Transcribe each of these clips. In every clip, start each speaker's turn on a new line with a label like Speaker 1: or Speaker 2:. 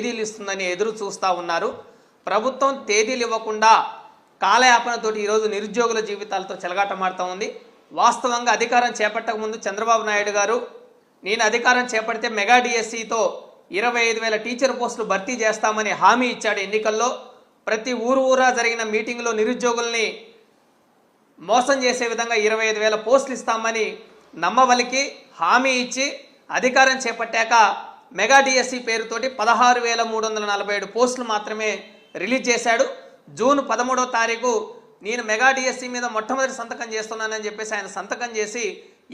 Speaker 1: తేదీలు ఇస్తుందని ఎదురు చూస్తూ ఉన్నారు. ప్రభుత్వం తేదీలు ఇవ్వకుండా కాలయాపనతోటి ఈరోజు నిరుద్యోగుల జీవితాలతో చెలగాటమాడుతూ ఉంది. వాస్తవంగా అధికారం చేపట్టక ముందు చంద్రబాబు నాయుడు గారు నేను అధికారం చేపడితే మెగా డిఎస్సితో 25,000 టీచర్ పోస్టులు భర్తీ చేస్తామని హామీ ఇచ్చాడు. ఎన్నికల్లో ప్రతి ఊరా జరిగిన మీటింగ్లో నిరుద్యోగుల్ని మోసం చేసే విధంగా 25,000 పోస్టులు ఇస్తామని నమ్మవలికి హామీ ఇచ్చి అధికారం చేపట్టాక మెగా డిఎస్సి పేరుతోటి 16,347 పోస్టులు మాత్రమే రిలీజ్ చేశాడు. జూన్ 13వ తారీఖు నేను మెగా డిఎస్సి మీద మొట్టమొదటి సంతకం చేస్తున్నానని చెప్పేసి ఆయన సంతకం చేసి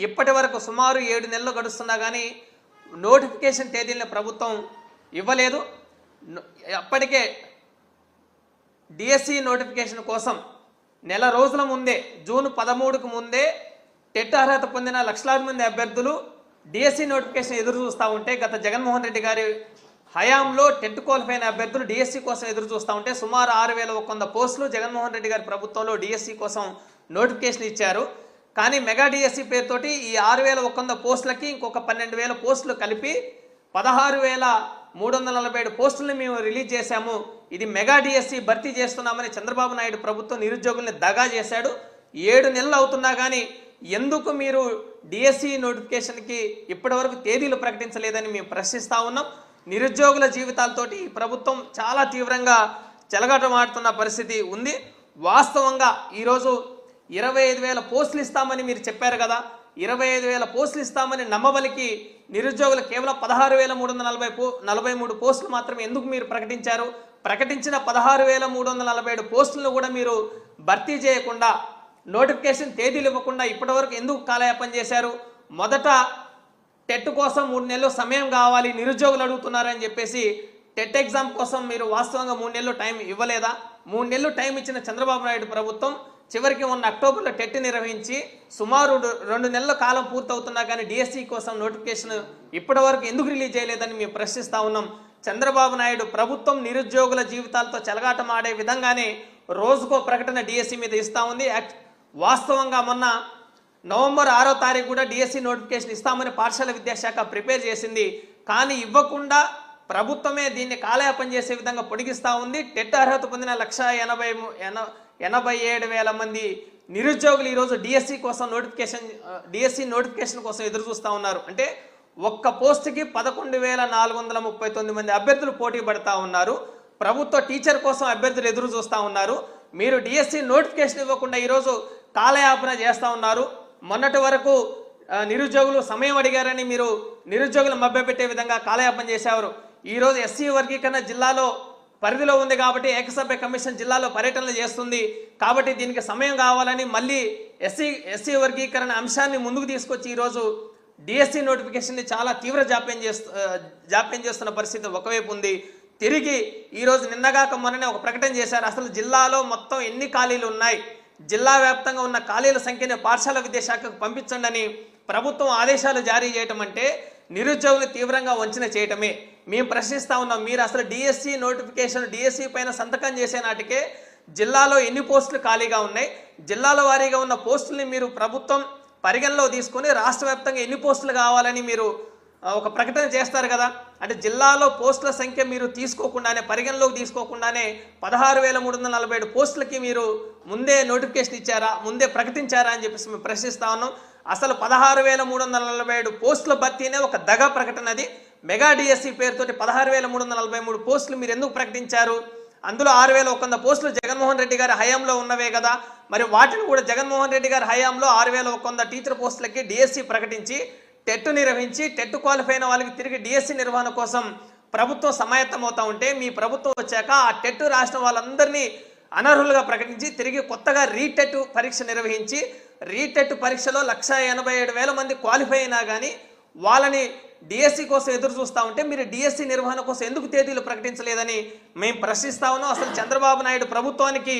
Speaker 1: ఇప్పటి వరకు సుమారు 7 నెలలు గడుస్తున్నా కానీ నోటిఫికేషన్ తేదీలను ప్రభుత్వం ఇవ్వలేదు. అప్పటికే డిఎస్సి నోటిఫికేషన్ కోసం నెల రోజుల ముందే జూన్ 13కు ముందే టెట్ అర్హత పొందిన లక్షలాది మంది అభ్యర్థులు డిఎస్సి నోటిఫికేషన్ ఎదురు చూస్తూ ఉంటే గత జగన్మోహన్ రెడ్డి గారి హయాంలో టెట్ క్వాలిఫై అయిన అభ్యర్థులు డిఎస్సి కోసం ఎదురు చూస్తూ ఉంటే సుమారు 6,100 పోస్టులు జగన్మోహన్ రెడ్డి గారి ప్రభుత్వంలో డిఎస్సి కోసం నోటిఫికేషన్ ఇచ్చారు. కానీ మెగా డిఎస్సి పేరుతోటి ఈ 6,100 పోస్టులకి ఇంకొక 12,000 పోస్టులు కలిపి 16,347 పోస్టులను మేము రిలీజ్ చేశాము. ఇది మెగా డిఎస్సి భర్తీ చేస్తున్నామని చంద్రబాబు నాయుడు ప్రభుత్వం నిరుద్యోగుల్ని దగా చేశాడు. 7 నెలలు అవుతున్నా కానీ ఎందుకు మీరు డిఎస్సి నోటిఫికేషన్కి ఇప్పటివరకు తేదీలు ప్రకటించలేదని మేము ప్రశ్నిస్తూ ఉన్నాం. నిరుద్యోగుల జీవితాలతోటి ఈ ప్రభుత్వం చాలా తీవ్రంగా చెలగాటమాడుతున్న పరిస్థితి ఉంది. వాస్తవంగా ఈరోజు 25,000 పోస్టులు ఇస్తామని మీరు చెప్పారు కదా, 25,000 పోస్టులు ఇస్తామని నమ్మబలికి నిరుద్యోగులు కేవలం 16,343 పోస్టులు మాత్రమే ఎందుకు మీరు ప్రకటించారు? ప్రకటించిన 16,347 పోస్టులను కూడా మీరు భర్తీ చేయకుండా నోటిఫికేషన్ తేదీలు ఇవ్వకుండా ఇప్పటివరకు ఎందుకు కాలయాపన చేశారు? మొదట టెట్ కోసం 3 నెలలు సమయం కావాలి నిరుద్యోగులు అడుగుతున్నారని చెప్పేసి టెట్ ఎగ్జామ్ కోసం మీరు వాస్తవంగా 3 నెలలు టైం ఇవ్వలేదా? 3 నెలలు టైం ఇచ్చిన చంద్రబాబు నాయుడు ప్రభుత్వం చివరికి మొన్న అక్టోబర్లో టెట్ నిర్వహించి సుమారు 2 నెలల కాలం పూర్తవుతున్నా కానీ డిఎస్సి కోసం నోటిఫికేషన్ ఇప్పటివరకు ఎందుకు రిలీజ్ చేయలేదని మేము ప్రశ్నిస్తూ ఉన్నాం. చంద్రబాబు నాయుడు ప్రభుత్వం నిరుద్యోగుల జీవితాలతో చెలగాటమాడే విధంగానే రోజుకో ప్రకటన డిఎస్సి మీద ఇస్తూ ఉంది. వాస్తవంగా మొన్న నవంబర్ 6వ తారీఖు కూడా డిఎస్సి నోటిఫికేషన్ ఇస్తామని పాఠశాల విద్యాశాఖ ప్రిపేర్ చేసింది. కానీ ఇవ్వకుండా ప్రభుత్వమే దీన్ని కాలయాపన చేసే విధంగా పొడిగిస్తూ ఉంది. టెట్ అర్హత పొందిన 1,87,000 మంది నిరుద్యోగులు ఈరోజు డిఎస్సి నోటిఫికేషన్ కోసం ఎదురు చూస్తూ ఉన్నారు. అంటే ఒక్క పోస్టుకి 11,439 మంది అభ్యర్థులు పోటీ పడతా ఉన్నారు. ప్రభుత్వ టీచర్ కోసం అభ్యర్థులు ఎదురు చూస్తూ ఉన్నారు. మీరు డిఎస్సి నోటిఫికేషన్ ఇవ్వకుండా ఈరోజు కాలయాపన చేస్తూ ఉన్నారు. మొన్నటి వరకు నిరుద్యోగులు సమయం అడిగారని మీరు నిరుద్యోగులు మభ్యపెట్టే విధంగా కాలయాపన చేశారు. ఈరోజు ఎస్సీ వర్గీకరణ జిల్లాలో పరిధిలో ఉంది కాబట్టి ఏకసభ్య కమిషన్ జిల్లాలో పర్యటనలు చేస్తుంది కాబట్టి దీనికి సమయం కావాలని మళ్ళీ ఎస్సీ వర్గీకరణ అంశాన్ని ముందుకు తీసుకొచ్చి ఈరోజు డిఎస్సి నోటిఫికేషన్ని చాలా తీవ్ర జాప్యం చేస్తున్న పరిస్థితి ఒకవైపు ఉంది. తిరిగి ఈరోజు నిన్నగాక మొన్ననే ఒక ప్రకటన చేశారు. అసలు జిల్లాలో మొత్తం ఎన్ని ఖాళీలు ఉన్నాయి, జిల్లా వ్యాప్తంగా ఉన్న ఖాళీల సంఖ్యని పాఠశాల విద్యాశాఖకు పంపించండి అని ప్రభుత్వం ఆదేశాలు జారీ చేయటం అంటే నిరుద్యోగులు తీవ్రంగా వంచన చేయటమే. మేము ప్రశ్నిస్తూ ఉన్నాం, మీరు అసలు డిఎస్సి నోటిఫికేషన్ డిఎస్సి పైన సంతకం చేసే నాటికే జిల్లాలో ఎన్ని పోస్టులు ఖాళీగా ఉన్నాయి, జిల్లాల వారీగా ఉన్న పోస్టుల్ని మీరు ప్రభుత్వం పరిగణలో తీసుకొని రాష్ట్ర వ్యాప్తంగా ఎన్ని పోస్టులు కావాలని మీరు ఒక ప్రకటన చేస్తారు కదా. అంటే జిల్లాలో పోస్టుల సంఖ్య మీరు తీసుకోకుండానే పరిగణలోకి తీసుకోకుండానే 16,347 పోస్టులకి మీరు ముందే నోటిఫికేషన్ ఇచ్చారా, ముందే ప్రకటించారా అని చెప్పేసి మేము ప్రశ్నిస్తా ఉన్నాం. అసలు 16,347 పోస్టుల భర్తీనే ఒక దగా ప్రకటన. అది మెగా డిఎస్సి పేరుతోటి 16,343 పోస్టులు మీరు ఎందుకు ప్రకటించారు? అందులో 6,100 పోస్టులు జగన్మోహన్ రెడ్డి గారి హయాంలో ఉన్నవే కదా. మరి వాటిని కూడా జగన్మోహన్ రెడ్డి గారి హయాంలో 6,100 టీచర్ పోస్టులకి డిఎస్సి ప్రకటించి టెట్ నిర్వహించి టెట్ క్వాలిఫై అయిన వాళ్ళకి తిరిగి డిఎస్సి నిర్వహణ కోసం ప్రభుత్వం సమాయత్తం అవుతా ఉంటే మీ ప్రభుత్వం వచ్చాక ఆ టెట్ రాసిన వాళ్ళందరినీ అనర్హులుగా ప్రకటించి తిరిగి కొత్తగా రీటెట్ పరీక్ష నిర్వహించి రీటెట్ పరీక్షలో 1,87,000 మంది క్వాలిఫై అయినా కానీ వాళ్ళని డిఎస్సి కోసం ఎదురు చూస్తూ ఉంటే మీరు డిఎస్సి నిర్వహణ కోసం ఎందుకు తేదీలు ప్రకటించలేదని మేము ప్రశ్నిస్తా ఉన్నాం. అసలు చంద్రబాబు నాయుడు ప్రభుత్వానికి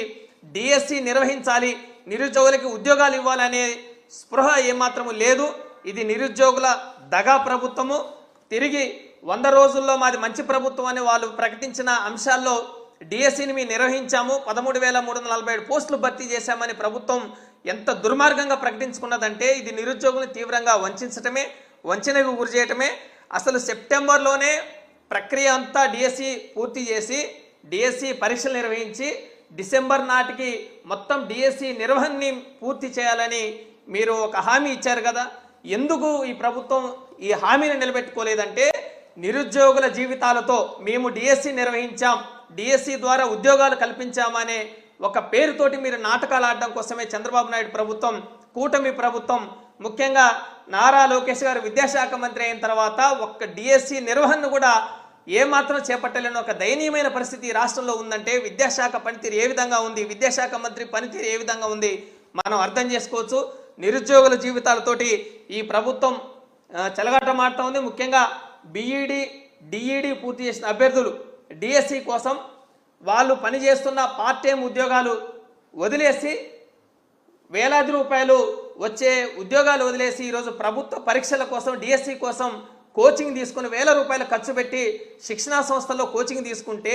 Speaker 1: డిఎస్సి నిర్వహించాలి, నిరుద్యోగులకి ఉద్యోగాలు ఇవ్వాలనే స్పృహ ఏమాత్రము లేదు. ఇది నిరుద్యోగుల దగా ప్రభుత్వము. తిరిగి 100 రోజుల్లో మాది మంచి ప్రభుత్వం అని వాళ్ళు ప్రకటించిన అంశాల్లో డిఎస్సిని మేము నిర్వహించాము, 13,347 పోస్టులు భర్తీ చేశామని ప్రభుత్వం ఎంత దుర్మార్గంగా ప్రకటించుకున్నదంటే ఇది నిరుద్యోగులను తీవ్రంగా వంచనకు గురి చేయటమే. అసలు సెప్టెంబర్లోనే ప్రక్రియ అంతా డిఎస్సి పూర్తి చేసి డిఎస్సి పరీక్షలు నిర్వహించి డిసెంబర్ నాటికి మొత్తం డిఎస్సి నిర్వహణని పూర్తి చేయాలని మీరు ఒక హామీ ఇచ్చారు కదా. ఎందుకు ఈ ప్రభుత్వం ఈ హామీని నిలబెట్టుకోలేదంటే, నిరుద్యోగుల జీవితాలతో మేము డిఎస్సి నిర్వహించాం, డిఎస్సి ద్వారా ఉద్యోగాలు కల్పించామనే ఒక పేరుతోటి మీరు నాటకాలు ఆడడం కోసమే చంద్రబాబు నాయుడు ప్రభుత్వం, కూటమి ప్రభుత్వం, ముఖ్యంగా నారా లోకేష్ గారు విద్యాశాఖ మంత్రి అయిన తర్వాత ఒక్క డిఎస్సి నిర్వహణను కూడా ఏమాత్రం చేపట్టలేని ఒక దయనీయమైన పరిస్థితి రాష్ట్రంలో ఉందంటే విద్యాశాఖ పనితీరు ఏ విధంగా ఉంది, విద్యాశాఖ మంత్రి పనితీరు ఏ విధంగా ఉంది మనం అర్థం చేసుకోవచ్చు. నిరుద్యోగుల జీవితాలతోటి ఈ ప్రభుత్వం చెలగాటమాడుతూ ఉంది. ముఖ్యంగా బీఈడి డిఈడి పూర్తి చేసిన అభ్యర్థులు డిఎస్సి కోసం వాళ్ళు పనిచేస్తున్న పార్ట్ టైం ఉద్యోగాలు వదిలేసి వేలాది రూపాయలు వచ్చే ఉద్యోగాలు వదిలేసి ఈరోజు ప్రభుత్వ పరీక్షల కోసం డిఎస్సి కోసం కోచింగ్ తీసుకుని వేల రూపాయలు ఖర్చు పెట్టి శిక్షణా సంస్థల్లో కోచింగ్ తీసుకుంటే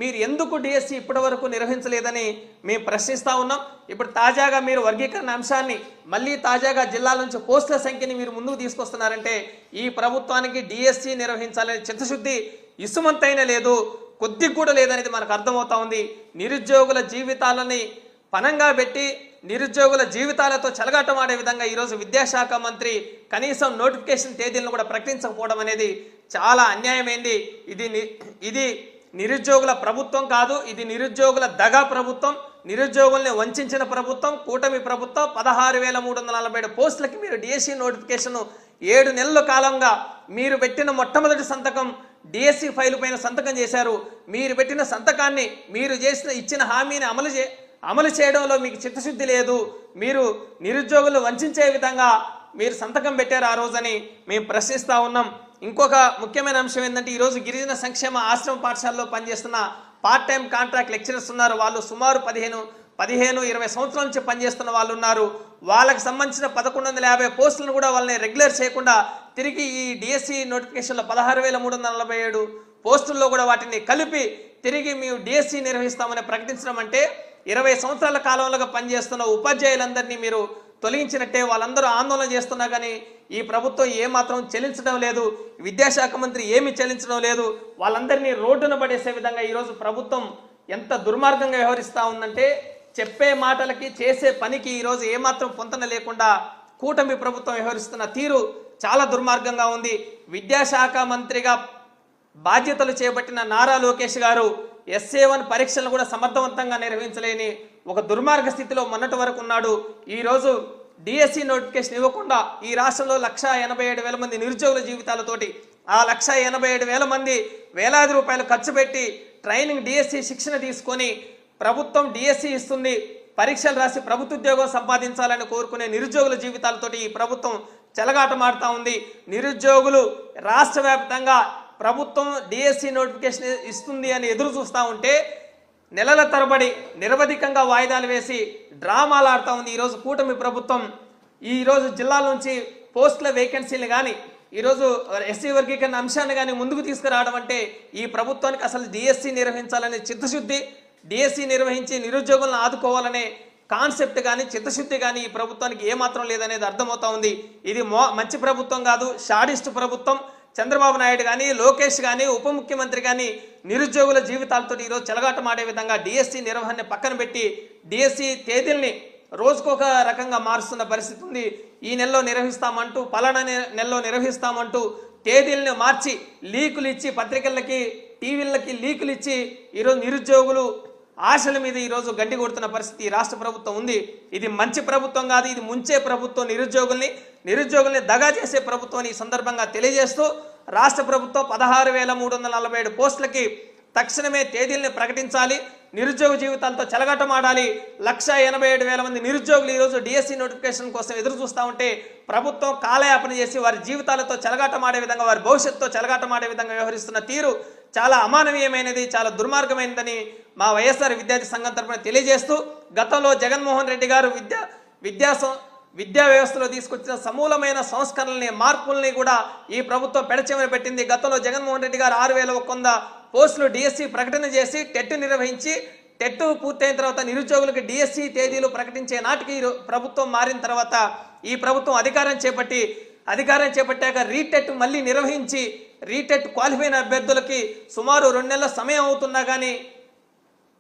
Speaker 1: మీరు ఎందుకు డిఎస్సి ఇప్పటి వరకు నిర్వహించలేదని మేము ప్రశ్నిస్తూ ఉన్నాం. ఇప్పుడు తాజాగా మీరు వర్గీకరణ అంశాన్ని మళ్ళీ తాజాగా జిల్లాల నుంచి పోస్టుల సంఖ్యని మీరు ముందుకు తీసుకొస్తున్నారంటే ఈ ప్రభుత్వానికి డిఎస్సి నిర్వహించాలనే చిత్తశుద్ధి ఇసుమంతైనా లేదు, కొద్దిగా కూడా లేదనేది మనకు అర్థమవుతా ఉంది. నిరుద్యోగుల జీవితాలని పనంగా పెట్టి నిరుద్యోగుల జీవితాలతో చెలగాటమాడే విధంగా ఈరోజు విద్యాశాఖ మంత్రి కనీసం నోటిఫికేషన్ తేదీలను కూడా ప్రకటించకపోవడం అనేది చాలా అన్యాయమైంది. ఇది నిరుద్యోగుల ప్రభుత్వం కాదు, ఇది నిరుద్యోగుల దగా ప్రభుత్వం, నిరుద్యోగుల్ని వంచిన ప్రభుత్వం, కూటమి ప్రభుత్వం. 16,347 పోస్టులకి మీరు డిఎస్సి నోటిఫికేషన్ 7 నెలల కాలంగా మీరు పెట్టిన మొట్టమొదటి సంతకం డిఎస్సి ఫైల్ పైన సంతకం చేశారు. మీరు పెట్టిన సంతకాన్ని మీరు ఇచ్చిన హామీని అమలు చేయడంలో మీకు చిత్తశుద్ధి లేదు. మీరు నిరుద్యోగులు వంచే విధంగా మీరు సంతకం పెట్టారు ఆ రోజని మేము ప్రశ్నిస్తూ ఉన్నాం. ఇంకొక ముఖ్యమైన అంశం ఏంటంటే ఈరోజు గిరిజన సంక్షేమ ఆశ్రమ పాఠశాలలో పనిచేస్తున్న పార్ట్ టైం కాంట్రాక్ట్ లెక్చరర్స్ ఉన్నారు. వాళ్ళు సుమారు 15-20 సంవత్సరాల నుంచి పనిచేస్తున్న వాళ్ళు ఉన్నారు. వాళ్ళకి సంబంధించిన 1150 పోస్టులను కూడా వాళ్ళని రెగ్యులర్ చేయకుండా తిరిగి ఈ డిఎస్సి నోటిఫికేషన్లో 16,347 పోస్టుల్లో కూడా వాటిని కలిపి తిరిగి మేము డిఎస్సి నిర్వహిస్తామని ప్రకటించడం అంటే 20 సంవత్సరాల కాలంలో పనిచేస్తున్న ఉపాధ్యాయులందరినీ మీరు తొలగించినట్టే. వాళ్ళందరూ ఆందోళన చేస్తున్నా కానీ ఈ ప్రభుత్వం ఏమాత్రం చెల్లించడం లేదు, విద్యాశాఖ మంత్రి ఏమి చెల్లించడం లేదు. వాళ్ళందరినీ రోడ్డున పడేసే విధంగా ఈరోజు ప్రభుత్వం ఎంత దుర్మార్గంగా వ్యవహరిస్తూ ఉందంటే చెప్పే మాటలకి చేసే పనికి ఈరోజు ఏమాత్రం పొంతన లేకుండా కూటమి ప్రభుత్వం వ్యవహరిస్తున్న తీరు చాలా దుర్మార్గంగా ఉంది. విద్యాశాఖ మంత్రిగా బాధ్యతలు చేపట్టిన నారా లోకేష్ గారు SA1 పరీక్షలను కూడా సమర్థవంతంగా నిర్వహించలేని ఒక దుర్మార్గ స్థితిలో మొన్నటి వరకు ఉన్నాడు. ఈరోజు డిఎస్సి నోటిఫికేషన్ ఇవ్వకుండా ఈ రాష్ట్రంలో 187,000 మంది నిరుద్యోగుల జీవితాలతోటి ఆ 187,000 మంది వేలాది రూపాయలు ఖర్చు పెట్టి ట్రైనింగ్ డిఎస్సి శిక్షణ తీసుకొని ప్రభుత్వం డిఎస్సి ఇస్తుంది, పరీక్షలు రాసి ప్రభుత్వ ఉద్యోగం సంపాదించాలని కోరుకునే నిరుద్యోగుల జీవితాలతోటి ఈ ప్రభుత్వం చెలగాటమాడుతూ ఉంది. నిరుద్యోగులు రాష్ట్ర వ్యాప్తంగా ప్రభుత్వం డిఎస్సి నోటిఫికేషన్ ఇస్తుంది అని ఎదురు చూస్తూ ఉంటే నెలల తరబడి నిరవధికంగా వాయిదాలు వేసి డ్రామాలు ఆడుతూ ఉంది ఈరోజు కూటమి ప్రభుత్వం. ఈరోజు జిల్లాల నుంచి పోస్టుల వేకెన్సీలు కానీ ఈరోజు ఎస్సీ వర్గీకరణ అంశాన్ని కానీ ముందుకు తీసుకురావడం అంటే ఈ ప్రభుత్వానికి అసలు డిఎస్సి నిర్వహించాలనే చిత్తశుద్ధి, డిఎస్సి నిర్వహించి నిరుద్యోగులను ఆదుకోవాలనే కాన్సెప్ట్ కానీ చిత్తశుద్ధి కానీ ఈ ప్రభుత్వానికి ఏమాత్రం లేదనేది అర్థమవుతా ఉంది. ఇది మంచి ప్రభుత్వం కాదు, షాడిస్ట్ ప్రభుత్వం. చంద్రబాబు నాయుడు కానీ లోకేష్ కానీ ఉప ముఖ్యమంత్రి కానీ నిరుద్యోగుల జీవితాలతో ఈరోజు చెలగాటమాడే విధంగా డిఎస్సి నిర్వహణ పక్కన పెట్టి డిఎస్సి తేదీల్ని రోజుకొక రకంగా మారుస్తున్న పరిస్థితి ఉంది. ఈ నెలలో నిర్వహిస్తామంటూ పలానా నెలలో నిర్వహిస్తామంటూ తేదీలను మార్చి లీకులు ఇచ్చి పత్రికలకి టీవీలకి లీకులు ఇచ్చి ఈరోజు నిరుద్యోగులు ఆశల మీద ఈరోజు గడ్డి కొడుతున్న పరిస్థితి రాష్ట్ర ప్రభుత్వం ఉంది. ఇది మంచి ప్రభుత్వం కాదు, ఇది ముంచే ప్రభుత్వం, నిరుద్యోగుల్ని దగా చేసే ప్రభుత్వం ఈ సందర్భంగా తెలియజేస్తూ రాష్ట్ర ప్రభుత్వం 16,347 పోస్టులకి తక్షణమే తేదీల్ని ప్రకటించాలి, నిరుద్యోగ జీవితాలతో చెలగాటమాడాలి. 187,000 మంది నిరుద్యోగులు ఈరోజు డిఎస్సి నోటిఫికేషన్ కోసం ఎదురు చూస్తూ ఉంటే ప్రభుత్వం కాలయాపన చేసి వారి జీవితాలతో చెలగాటమాడే విధంగా, వారి భవిష్యత్తుతో చెలగాటమాడే విధంగా వ్యవహరిస్తున్న తీరు చాలా అమానవీయమైనది, చాలా దుర్మార్గమైనదని మా వైఎస్ఆర్ విద్యార్థి సంఘం తరఫున తెలియజేస్తూ గతంలో జగన్మోహన్ రెడ్డి గారు విద్యా వ్యవస్థలో తీసుకొచ్చిన సమూలమైన సంస్కరణల్ని మార్పుల్ని కూడా ఈ ప్రభుత్వం పెడచెవిన పెట్టింది. గతంలో జగన్మోహన్ రెడ్డి గారు 6,100 పోస్టులు డిఎస్సి ప్రకటన చేసి టెట్ నిర్వహించి టెట్ పూర్తయిన తర్వాత నిరుద్యోగులకు డిఎస్సి తేదీలు ప్రకటించే నాటికి ప్రభుత్వం మారిన తర్వాత ఈ ప్రభుత్వం అధికారం చేపట్టాక రీటెట్ మళ్ళీ నిర్వహించి రీటెట్ క్వాలిఫై అయిన అభ్యర్థులకి సుమారు 2 నెలల సమయం అవుతున్నా కానీ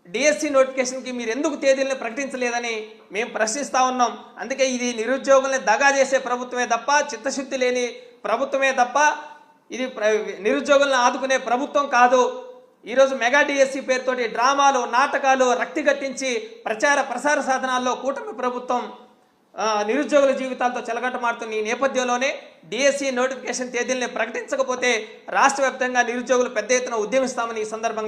Speaker 1: డిఎస్సి నోటిఫికేషన్కి మీరు ఎందుకు తేదీలను ప్రకటించలేదని మేము ప్రశ్నిస్తూ ఉన్నాం. అందుకే ఇది నిరుద్యోగుల్ని దగా చేసే ప్రభుత్వమే తప్ప, చిత్తశుద్ధి లేని ప్రభుత్వమే తప్ప, ఇది నిరుద్యోగులను ఆదుకునే ప్రభుత్వం కాదు. ఈరోజు మెగా డిఎస్సి పేరుతోటి డ్రామాలు, నాటకాలు రక్తి కట్టించి ప్రచార ప్రసార సాధనాల్లో కూటమి ప్రభుత్వం నిరుద్యోగుల జీవితాలతో చెలగట్టమాడుతున్న ఈ నేపథ్యంలోనే డిఎస్సి నోటిఫికేషన్ తేదీల్ని ప్రకటించకపోతే రాష్ట్ర వ్యాప్తంగా నిరుద్యోగులు పెద్ద ఎత్తున ఉద్యమిస్తామని ఈ సందర్భంగా